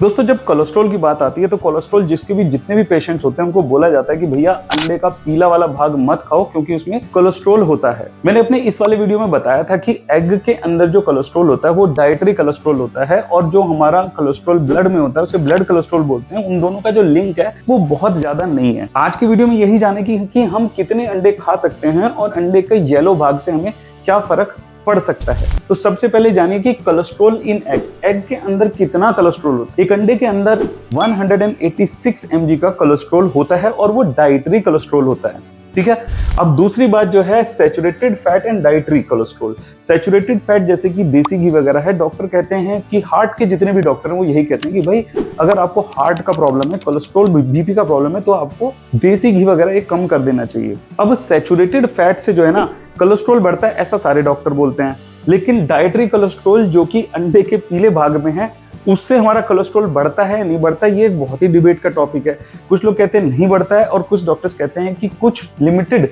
दोस्तों जब कोलेस्ट्रॉल की बात आती है तो कोलेस्ट्रॉल जितने भी पेशेंट्स होते हैं उनको बोला जाता है कि भैया अंडे का पीला वाला भाग मत खाओ क्योंकि उसमें कोलेस्ट्रॉल होता है। मैंने अपने इस वाले वीडियो में बताया था कि एग के अंदर जो कोलेस्ट्रॉल होता है वो डाइटरी कोलेस्ट्रॉल होता है और जो हमारा कोलेस्ट्रॉल ब्लड में होता है उसे ब्लड कोलेस्ट्रॉल बोलते हैं। उन दोनों का जो लिंक है वो बहुत ज्यादा नहीं है। आज की वीडियो में यही जाने कि हम कितने अंडे खा सकते हैं और अंडे के येलो भाग से हमें क्या फर्क पड़ सकता है। तो सबसे पहले जानिए कि कोलेस्ट्रॉल इन एग्स, एग के अंदर कितना कोलेस्ट्रॉल होता है। एक अंडे के अंदर 186 mg का कोलेस्ट्रॉल होता है और वो डाइटरी कोलेस्ट्रॉल होता है, ठीक है। अब दूसरी बात जो है saturated fat and dietary cholesterol. Saturated fat जैसे कि देसी घी वगैरह है, डॉक्टर कहते हैं कि हार्ट के जितने भी डॉक्टर हैं वो यही कहते हैं कि भाई अगर आपको हार्ट का प्रॉब्लम है, कोलेस्ट्रॉल बीपी का प्रॉब्लम है तो आपको देसी घी वगैरह ये कम कर देना चाहिए। अब सैचुरेटेड फैट से जो है ना कोलेस्ट्रॉल बढ़ता है ऐसा सारे डॉक्टर बोलते हैं, लेकिन डाइटरी कोलेस्ट्रॉल जो कि अंडे के पीले भाग में है उससे हमारा कोलेस्ट्रॉल बढ़ता है नहीं बढ़ता, ये एक बहुत ही डिबेट का टॉपिक है। कुछ लोग कहते हैं नहीं बढ़ता है और कुछ डॉक्टर्स कहते हैं कि कुछ लिमिटेड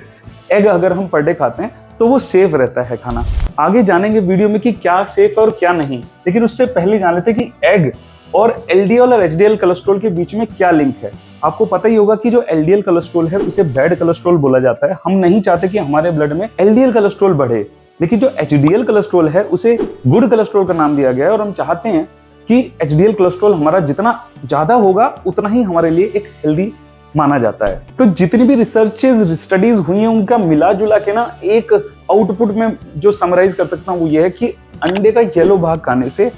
एग अगर हम पर डे खाते हैं तो वो सेफ रहता है खाना। आगे जानेंगे वीडियो में कि क्या सेफ है और क्या नहीं, लेकिन उससे पहले जान लेते हैं कि एग और एलडीएल और एचडीएल कोलेस्ट्रॉल के बीच में क्या लिंक है। आपको पता ही होगा कि जो एलडीएल कोलेस्ट्रॉल है उसे बैड कोलेस्ट्रॉल बोला जाता है। हम नहीं चाहते कि हमारे ब्लड में एलडीएल कोलेस्ट्रॉल बढ़े, लेकिन जो एचडीएल कोलेस्ट्रॉल है उसे गुड कोलेस्ट्रॉल का नाम दिया गया है और हम चाहते हैं कि एचडीएल कोलेस्ट्रॉल हमारा जितना ज्यादा होगा उतना ही हमारे लिए एक हेल्दी माना जाता है। तो जितनी भी रिसर्चेस स्टडीज हुई हैं उनका मिला जुला के ना एक आउटपुट में जो समराइज कर सकता हूं वो ये है कि अंडे का येलो भाग खाने से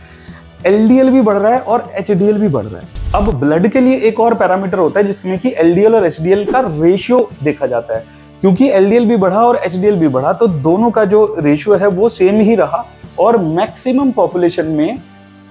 एलडीएल भी बढ़ रहा है और एचडीएल भी बढ़ रहा है। अब ब्लड के लिए एक और पैरामीटर होता है जिसमें कि एलडीएल और एचडीएल का रेशियो देखा जाता है। क्योंकि एलडीएल भी बढ़ा और एचडीएल भी बढ़ा तो दोनों का जो रेशियो है वो सेम ही रहा और मैक्सिमम पॉपुलेशन में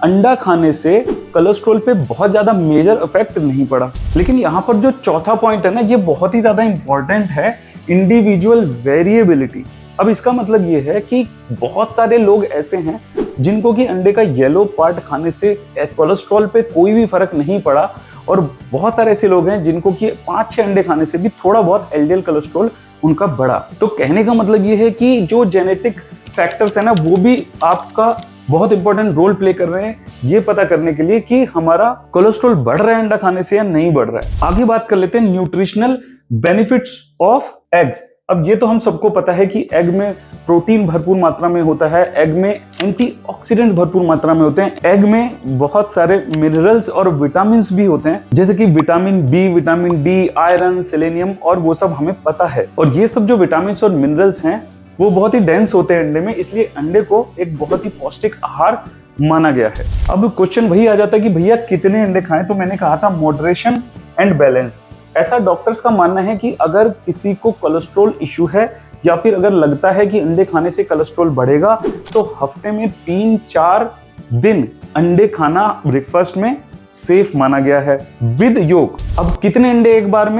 अंडा खाने से कोलेस्ट्रॉल पे बहुत ज्यादा मेजर इफेक्ट नहीं पड़ा। लेकिन यहाँ पर जो चौथा पॉइंट है ना ये बहुत ही ज्यादा इंपॉर्टेंट है, इंडिविजुअल वेरिएबिलिटी। अब इसका मतलब ये है कि बहुत सारे लोग ऐसे हैं जिनको कि अंडे का येलो पार्ट खाने से कोलेस्ट्रॉल पे कोई भी फर्क नहीं पड़ा और बहुत सारे ऐसे लोग हैं जिनको कि 5-6 अंडे खाने से भी थोड़ा बहुत एलडीएल कोलेस्ट्रॉल उनका बढ़ा। तो कहने का मतलब ये है कि जो जेनेटिक फैक्टर्स है ना वो भी आपका बहुत इंपॉर्टेंट रोल प्ले कर रहे हैं ये पता करने के लिए कि हमारा कोलेस्ट्रॉल बढ़ रहा है अंडा खाने से या नहीं बढ़ रहा है। आगे बात कर लेते हैं न्यूट्रिशनल बेनिफिट्स ऑफ एग्स। अब ये तो हम सबको पता है कि एग में प्रोटीन भरपूर मात्रा में होता है, एग में एंटीऑक्सीडेंट भरपूर मात्रा में होते हैं, एग में बहुत सारे मिनरल्स और विटामिन भी होते हैं जैसे कि vitamin B, vitamin D, iron, selenium और वो सब हमें पता है। और ये सब जो विटामिन और मिनरल्स हैं वो बहुत ही डेंस होते हैं अंडे में, इसलिए अंडे को एक बहुत ही पौष्टिक आहार माना गया है। अब क्वेश्चन वही आ जाता है कि भैया कितने अंडे खाएं, तो मैंने कहा था मॉडरेशन एंड बैलेंस। ऐसा डॉक्टर्स का मानना है कि अगर किसी को कोलेस्ट्रॉल इश्यू है या फिर अगर लगता है कि अंडे खाने से कोलेस्ट्रॉल बढ़ेगा तो हफ्ते में 3-4 दिन अंडे खाना ब्रेकफास्ट में सेफ माना गया है विद योग। अब कितने अंडे एक बार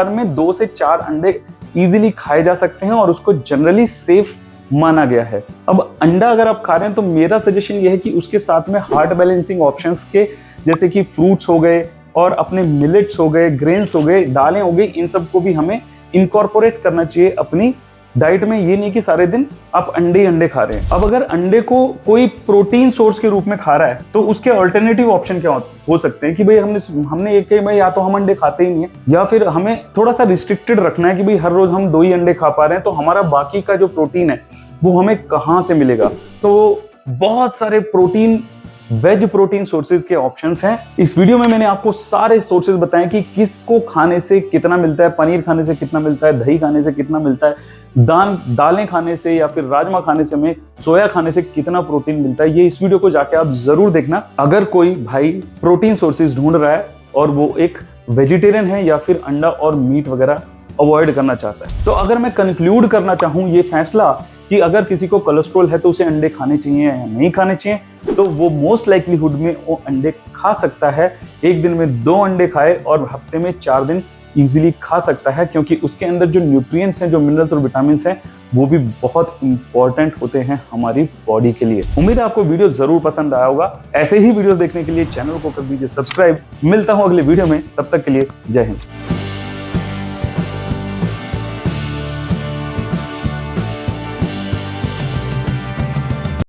में 2 से 4 अंडे इजीली खाए जा सकते हैं और उसको जनरली सेफ माना गया है। अब अंडा अगर आप खा रहे हैं तो मेरा सजेशन ये है कि उसके साथ में हार्ट बैलेंसिंग ऑप्शंस के जैसे कि फ्रूट्स हो गए और अपने मिलेट्स हो गए, ग्रेन्स हो गए, दालें हो गई, इन सबको भी हमें इनकॉर्पोरेट करना चाहिए अपनी डाइट में। ये नहीं कि सारे दिन आप अंडे खा रहे हैं। अब अगर अंडे को कोई प्रोटीन सोर्स के रूप में खा रहा है तो उसके अल्टरनेटिव ऑप्शन क्या हो सकते हैं कि भाई हमने एक भाई या तो हम अंडे खाते ही नहीं है या फिर हमें थोड़ा सा रिस्ट्रिक्टेड रखना है कि भाई हर रोज हम 2 ही अंडे खा पा रहे हैं तो हमारा बाकी का जो प्रोटीन है वो हमें कहाँ से मिलेगा। तो बहुत सारे वेज प्रोटीन सोर्सेज के ऑप्शंस हैं। इस वीडियो में मैंने आपको सारे सोर्सेज बताए कि किसको खाने से कितना मिलता है, पनीर खाने से कितना मिलता है, दही खाने से कितना मिलता है, दालें खाने से या फिर राजमा खाने से, हमें सोया खाने से कितना प्रोटीन मिलता है। ये इस वीडियो को जाके आप जरूर देखना। अगर कोई भाई प्रोटीन सोर्सेज ढूंढ रहा है और वो एक वेजिटेरियन है या फिर अंडा और मीट वगैरह अवॉइड करना चाहता है। तो अगर मैं कंक्लूड करना चाहूँ ये फैसला कि अगर किसी को कोलेस्ट्रॉल है तो उसे अंडे खाने चाहिए या नहीं खाने चाहिए, तो वो मोस्ट लाइकलीहुड में वो अंडे खा सकता है। एक दिन में 2 अंडे खाए और हफ्ते में 4 दिन इजीली खा सकता है, क्योंकि उसके अंदर जो न्यूट्रिएंट्स हैं, जो मिनरल्स और विटामिन हैं, वो भी बहुत इंपॉर्टेंट होते हैं हमारी बॉडी के लिए। उम्मीद है आपको वीडियो जरूर पसंद आया होगा। ऐसे ही वीडियो देखने के लिए चैनल को कर दीजिए सब्सक्राइब। मिलता हूं अगले वीडियो में, तब तक के लिए जय हिंद।